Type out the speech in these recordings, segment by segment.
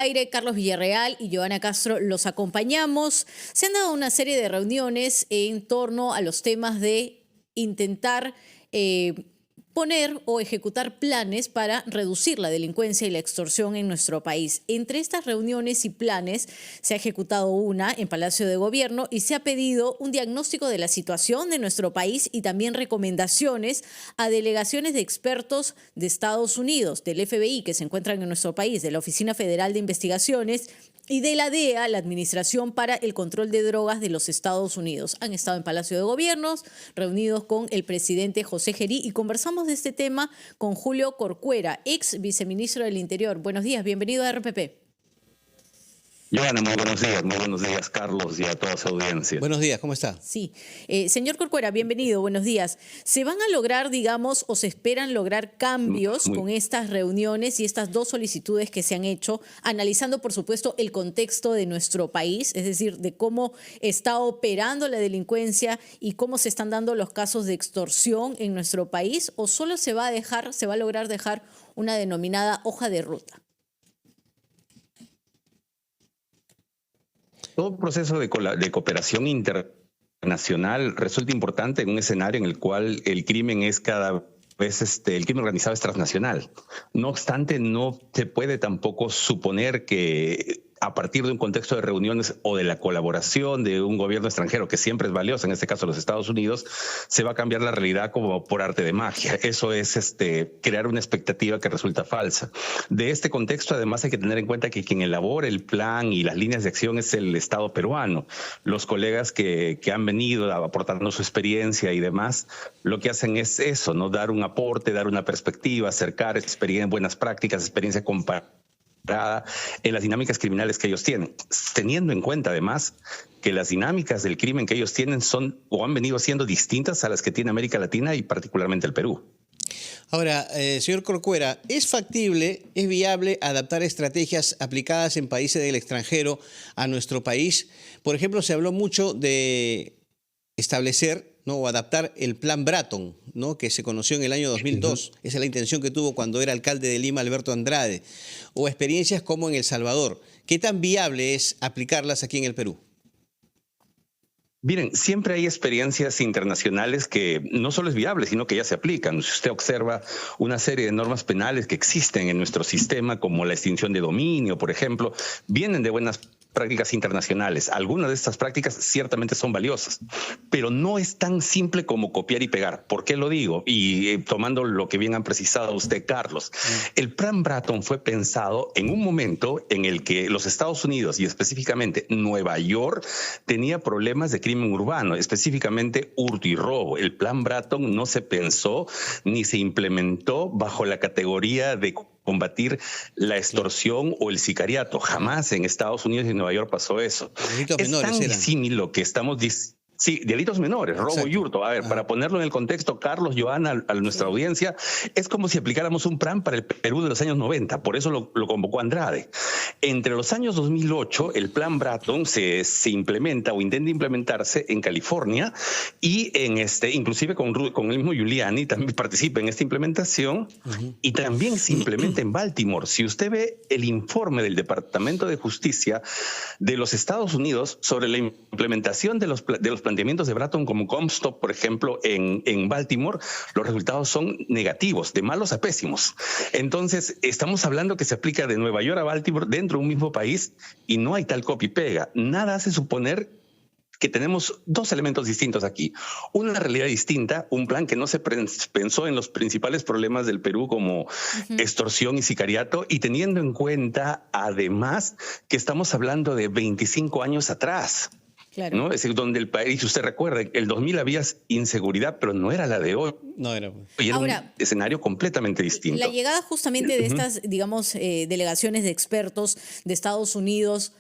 Aire, Carlos Villarreal y Joana Castro los acompañamos. Se han dado una serie de reuniones en torno a los temas de intentar poner o ejecutar planes para reducir la delincuencia y la extorsión en nuestro país. Entre estas reuniones y planes se ha ejecutado una en Palacio de Gobierno y se ha pedido un diagnóstico de la situación de nuestro país y también recomendaciones a delegaciones de expertos de Estados Unidos, del FBI que se encuentran en nuestro país, de la Oficina Federal de Investigaciones y de la DEA, la Administración para el Control de Drogas de los Estados Unidos. Han estado en Palacio de Gobiernos, reunidos con el presidente José Gerí, y conversamos de este tema con Julio Corcuera, ex viceministro del Interior. Buenos días, bienvenido a RPP. Joana, muy buenos días, Carlos, y a toda su audiencia. Buenos días, ¿cómo está? Sí. Señor Corcuera, bienvenido, buenos días. ¿Se van a lograr, digamos, o se esperan lograr cambios con estas reuniones y estas dos solicitudes que se han hecho, analizando, por supuesto, el contexto de nuestro país, es decir, de cómo está operando la delincuencia y cómo se están dando los casos de extorsión en nuestro país, o solo se va a lograr dejar una denominada hoja de ruta? Todo proceso de cooperación internacional resulta importante en un escenario en el cual el crimen es cada vez el crimen organizado es transnacional. No obstante, no se puede tampoco suponer que a partir de un contexto de reuniones o de la colaboración de un gobierno extranjero, que siempre es valioso, en este caso los Estados Unidos, se va a cambiar la realidad como por arte de magia. Eso es crear una expectativa que resulta falsa. De este contexto, además, hay que tener en cuenta que quien elabora el plan y las líneas de acción es el Estado peruano. Los colegas que han venido aportando su experiencia y demás, lo que hacen es eso, ¿no? Dar un aporte, dar una perspectiva, acercar buenas prácticas, experiencia compartida en las dinámicas criminales que ellos tienen, teniendo en cuenta además que las dinámicas del crimen que ellos tienen son o han venido siendo distintas a las que tiene América Latina y particularmente el Perú. Ahora, señor Corcuera, ¿es factible, es viable adaptar estrategias aplicadas en países del extranjero a nuestro país? Por ejemplo, se habló mucho de establecer, ¿no?, o adaptar el Plan Bratton, ¿no?, que se conoció en el año 2002. Esa es la intención que tuvo cuando era alcalde de Lima Alberto Andrade. O experiencias como en El Salvador. ¿Qué tan viable es aplicarlas aquí en el Perú? Miren, siempre hay experiencias internacionales que no solo es viable, sino que ya se aplican. Si usted observa una serie de normas penales que existen en nuestro sistema, como la extinción de dominio, por ejemplo, vienen de buenas prácticas internacionales. Algunas de estas prácticas ciertamente son valiosas, pero no es tan simple como copiar y pegar. ¿Por qué lo digo? Y tomando lo que bien han precisado usted, Carlos, el Plan Bratton fue pensado en un momento en el que los Estados Unidos y específicamente Nueva York tenía problemas de crimen urbano, específicamente hurto y robo. El Plan Bratton no se pensó ni se implementó bajo la categoría de combatir la extorsión o el sicariato. Jamás en Estados Unidos y Nueva York pasó eso. Es tan disímil lo que estamos diciendo. Sí, delitos menores, robo. Exacto. Y hurto. A ver, para ponerlo en el contexto, Carlos, Joana, a nuestra audiencia, es como si aplicáramos un plan para el Perú de los años 90, por eso lo convocó Andrade. Entre los años 2008, el Plan Bratton se implementa o intenta implementarse en California y inclusive con el mismo Giuliani también participa en esta implementación y también se implementa en Baltimore. Si usted ve el informe del Departamento de Justicia de los Estados Unidos sobre la implementación de los planteamientos de Bratton como Comstock, por ejemplo, en Baltimore, los resultados son negativos, de malos a pésimos. Entonces, estamos hablando que se aplica de Nueva York a Baltimore dentro de un mismo país y no hay tal copia y pega. Nada hace suponer que tenemos dos elementos distintos aquí. Una realidad distinta, un plan que no se pensó en los principales problemas del Perú como extorsión y sicariato, y teniendo en cuenta, además, que estamos hablando de 25 años atrás. Claro. ¿No? Es decir, donde el país, usted recuerda, el 2000 había inseguridad, pero no era la de hoy. No era. Era un escenario completamente distinto. La llegada justamente de estas, digamos, delegaciones de expertos de Estados Unidos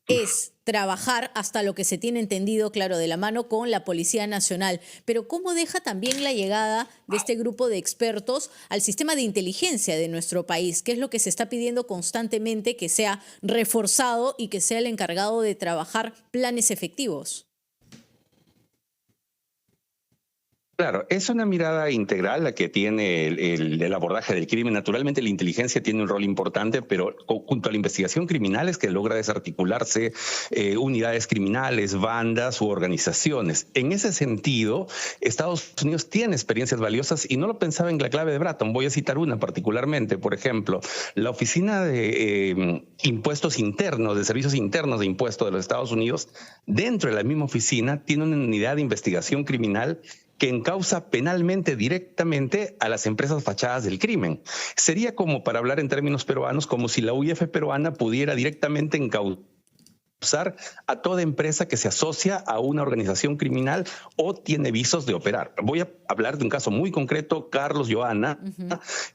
es trabajar hasta lo que se tiene entendido, claro, de la mano con la Policía Nacional. Pero ¿cómo deja también la llegada de este grupo de expertos al sistema de inteligencia de nuestro país? ¿Qué es lo que se está pidiendo constantemente que sea reforzado y que sea el encargado de trabajar planes efectivos? Claro, es una mirada integral la que tiene el abordaje del crimen. Naturalmente la inteligencia tiene un rol importante, pero junto a la investigación criminal es que logra desarticularse unidades criminales, bandas u organizaciones. En ese sentido, Estados Unidos tiene experiencias valiosas y no lo pensaba en la clave de Bratton. Voy a citar una particularmente, por ejemplo, la Oficina de Impuestos Internos, de Servicios Internos de Impuestos de los Estados Unidos, dentro de la misma oficina tiene una unidad de investigación criminal que encausa penalmente directamente a las empresas fachadas del crimen. Sería como, para hablar en términos peruanos, como si la UIF peruana pudiera directamente encausar a toda empresa que se asocia a una organización criminal o tiene visos de operar. Voy a hablar de un caso muy concreto, Carlos, Joana.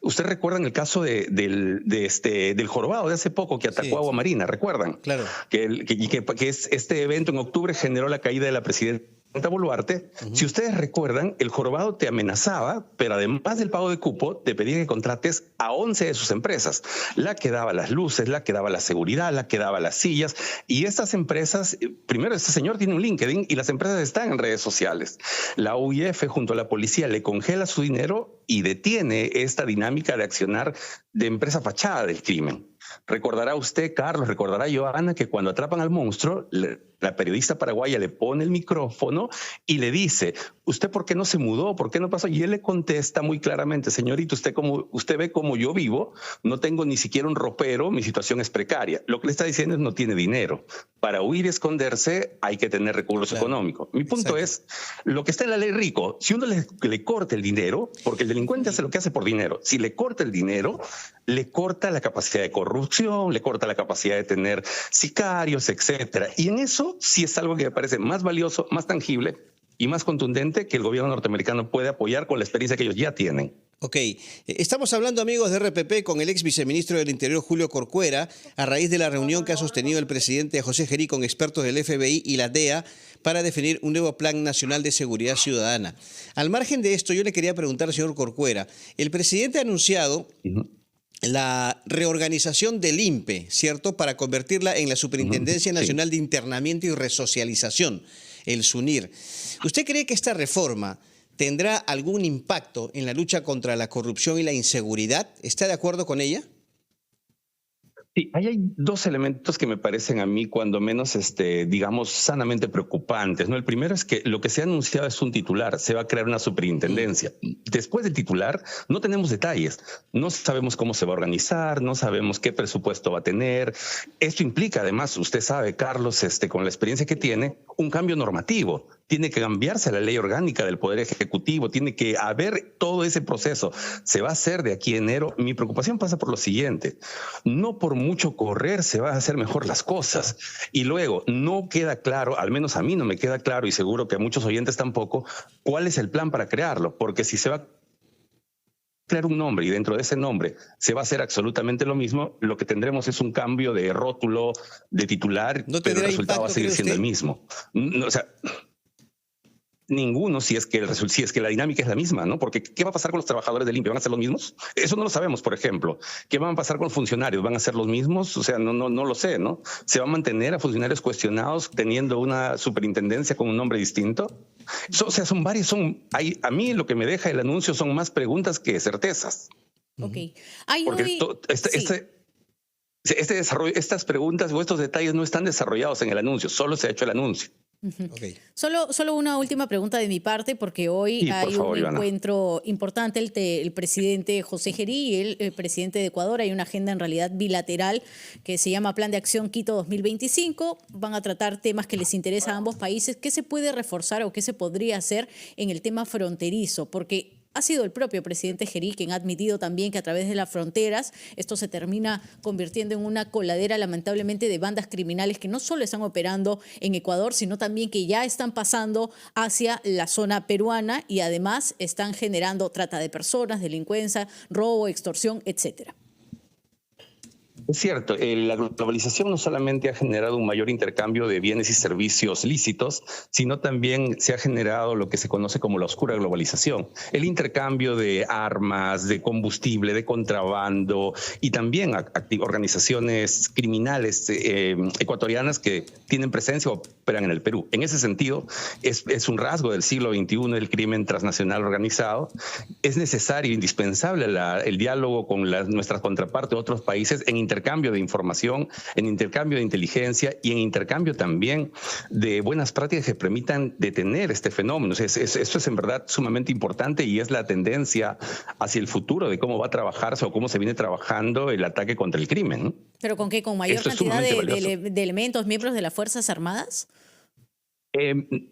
Usted recuerdan el caso del jorobado de hace poco que atacó a Agua Marina, ¿recuerdan? Claro. Que este evento en octubre generó la caída de la presidenta Boluarte. Si ustedes recuerdan, el jorobado te amenazaba, pero además del pago de cupo, te pedía que contrates a 11 de sus empresas. La que daba las luces, la que daba la seguridad, la que daba las sillas. Y estas empresas, primero, este señor tiene un LinkedIn y las empresas están en redes sociales. La UIF junto a la policía le congela su dinero y detiene esta dinámica de accionar de empresa fachada del crimen. Recordará usted, Carlos, recordará Joana, que cuando atrapan al monstruo, la periodista paraguaya le pone el micrófono y le dice, ¿usted por qué no se mudó? ¿Por qué no pasó? Y él le contesta muy claramente, señorito, usted ve cómo yo vivo, no tengo ni siquiera un ropero, mi situación es precaria. Lo que le está diciendo es no tiene dinero. Para huir y esconderse hay que tener recursos económicos. Mi punto es, lo que está en la ley rico, si uno le corta el dinero, porque el delincuente hace lo que hace por dinero, si le corta el dinero, le corta la capacidad de corrupción, le corta la capacidad de tener sicarios, etcétera. Y en eso sí es algo que me parece más valioso, más tangible y más contundente que el gobierno norteamericano puede apoyar con la experiencia que ellos ya tienen. Ok, estamos hablando, amigos de RPP, con el ex viceministro del Interior, Julio Corcuera, a raíz de la reunión que ha sostenido el presidente José Gerí con expertos del FBI y la DEA para definir un nuevo Plan Nacional de Seguridad Ciudadana. Al margen de esto, yo le quería preguntar al señor Corcuera, el presidente ha anunciado la reorganización del INPE, ¿cierto?, para convertirla en la Superintendencia Nacional de Internamiento y Resocialización, el SUNIR. ¿Usted cree que esta reforma tendrá algún impacto en la lucha contra la corrupción y la inseguridad? ¿Está de acuerdo con ella? Sí, ahí hay dos elementos que me parecen a mí cuando menos, digamos, sanamente preocupantes, ¿no? El primero es que lo que se ha anunciado es un titular, se va a crear una superintendencia. Después del titular no tenemos detalles, no sabemos cómo se va a organizar, no sabemos qué presupuesto va a tener. Esto implica, además, usted sabe, Carlos, con la experiencia que tiene, un cambio normativo. Tiene que cambiarse la ley orgánica del Poder Ejecutivo, tiene que haber todo ese proceso. Se va a hacer de aquí a enero. Mi preocupación pasa por lo siguiente, no por mucho correr se van a hacer mejor las cosas. Y luego no queda claro, al menos a mí no me queda claro y seguro que a muchos oyentes tampoco, cuál es el plan para crearlo, porque si se va a crear un nombre y dentro de ese nombre se va a hacer absolutamente lo mismo, lo que tendremos es un cambio de rótulo, de titular, pero el resultado va a seguir siendo el mismo. No, o sea, ninguno, si es que la dinámica es la misma, ¿no? Porque ¿qué va a pasar con los trabajadores del INPE? ¿Van a ser los mismos? Eso no lo sabemos, por ejemplo. ¿Qué van a pasar con los funcionarios? ¿Van a ser los mismos? O sea, no lo sé, ¿no? ¿Se va a mantener a funcionarios cuestionados teniendo una superintendencia con un nombre distinto? O sea, a mí lo que me deja el anuncio son más preguntas que certezas. Ok. Porque desarrollo, estas preguntas o estos detalles no están desarrollados en el anuncio, solo se ha hecho el anuncio. Okay. Solo una última pregunta de mi parte, porque hoy hay un encuentro importante, el presidente José Gerí y el presidente de Ecuador. Hay una agenda en realidad bilateral que se llama Plan de Acción Quito 2025. Van a tratar temas que les interesan a ambos países. ¿Qué se puede reforzar o qué se podría hacer en el tema fronterizo? Porque ha sido el propio presidente Gerí quien ha admitido también que a través de las fronteras esto se termina convirtiendo en una coladera, lamentablemente, de bandas criminales que no solo están operando en Ecuador, sino también que ya están pasando hacia la zona peruana y además están generando trata de personas, delincuencia, robo, extorsión, etcétera. Es cierto, la globalización no solamente ha generado un mayor intercambio de bienes y servicios lícitos, sino también se ha generado lo que se conoce como la oscura globalización. El intercambio de armas, de combustible, de contrabando y también organizaciones criminales ecuatorianas que tienen presencia o operan en el Perú. En ese sentido, es un rasgo del siglo XXI del crimen transnacional organizado. Es necesario, indispensable el diálogo con nuestras contrapartes de otros países en intercambio de información, en intercambio de inteligencia y en intercambio también de buenas prácticas que permitan detener este fenómeno. Eso es en verdad sumamente importante y es la tendencia hacia el futuro de cómo va a trabajarse o cómo se viene trabajando el ataque contra el crimen, ¿no? ¿Pero con qué? ¿Con mayor cantidad de elementos, miembros de las Fuerzas Armadas?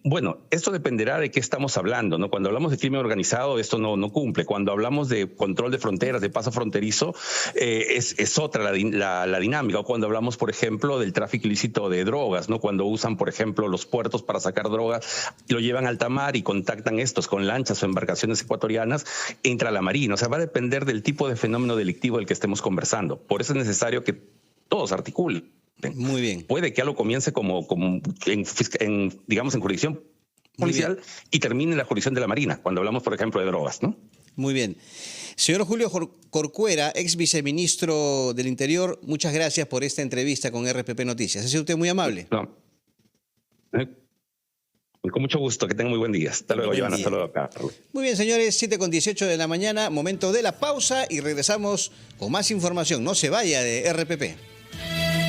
Bueno, esto dependerá de qué estamos hablando, ¿no? Cuando hablamos de crimen organizado, esto no cumple. Cuando hablamos de control de fronteras, de paso fronterizo, es otra la dinámica. O cuando hablamos, por ejemplo, del tráfico ilícito de drogas, ¿no? Cuando usan, por ejemplo, los puertos para sacar drogas, lo llevan a alta mar y contactan estos con lanchas o embarcaciones ecuatorianas, entra la marina. O sea, va a depender del tipo de fenómeno delictivo del que estemos conversando. Por eso es necesario que todos articulen. Muy bien. Puede que algo comience como digamos, en jurisdicción policial y termine en la jurisdicción de la Marina, cuando hablamos, por ejemplo, de drogas, ¿no? Muy bien. Señor Julio Corcuera, ex viceministro del Interior, muchas gracias por esta entrevista con RPP Noticias. Ha sido usted muy amable. No. Con mucho gusto, que tenga muy buen día. Hasta luego, Joana. Hasta luego, Carlos. Muy bien, señores, 7:18 de la mañana, momento de la pausa y regresamos con más información. No se vaya de RPP.